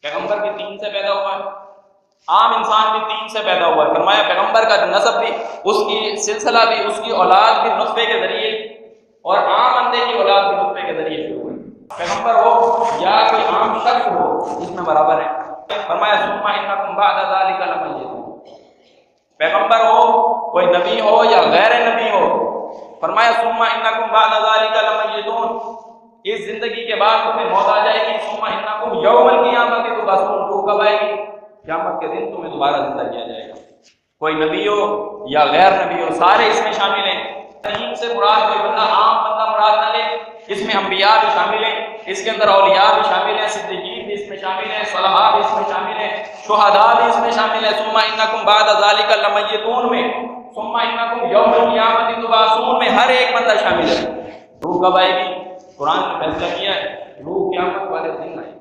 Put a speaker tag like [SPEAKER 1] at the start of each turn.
[SPEAKER 1] पैगंबर भी तीन से पैदा हुआ है, आम इंसान भी तीन से पैदा हुआ है। फरमाया पैगंबर का नसब भी, उसकी सिलसिला भी, उसकी औलाद भी नुत्फे के जरिए और आम बंदे की औलाद भी नुत्फे के जरिए शुरू हुई। पैगंबर हो या कोई आम शख्स हो, इसमें बराबर है। फरमाया सुम्मा इन्नकुम बअद ज़ालिका लमय्यतून। पैगंबर हो, कोई नबी हो या गैर नबी हो, फरमाया सुम्मा इन्नकुम बअद ज़ालिका लमय्यतून। इस जिंदगी के बाद तुम्हें मौत आ जाएगी। सुम्मा इन्नकुम यौमल क़ियामति तुबअसून। रूह कब आएगी? क़यामत के दिन तुम्हें दोबारा जिंदा किया जाएगा। कोई नबी हो या गैर नबी हो, सारे इसमें शामिल हैं। तीन से मुराद कोई बंदा आम बंदा मुराद न ले, इसमें अंबिया भी शामिल हैं, इसके अंदर औलिया भी शामिल हैं, सिद्दीकीन भी इसमें शामिल हैं, सलहा भी इसमें शामिल हैं, शुहदा भी इसमें शामिल है। सुम्मा इन्नकुम बअद ज़ालिका लमय्यतून में, सुम्मा इन्नकुम यौमल क़ियामति तुबअसून में हर एक बंदा शामिल है। रूह कब आएगी? कुरान ने फैसला किया है, रूह क़यामत वाले दिन आएगी।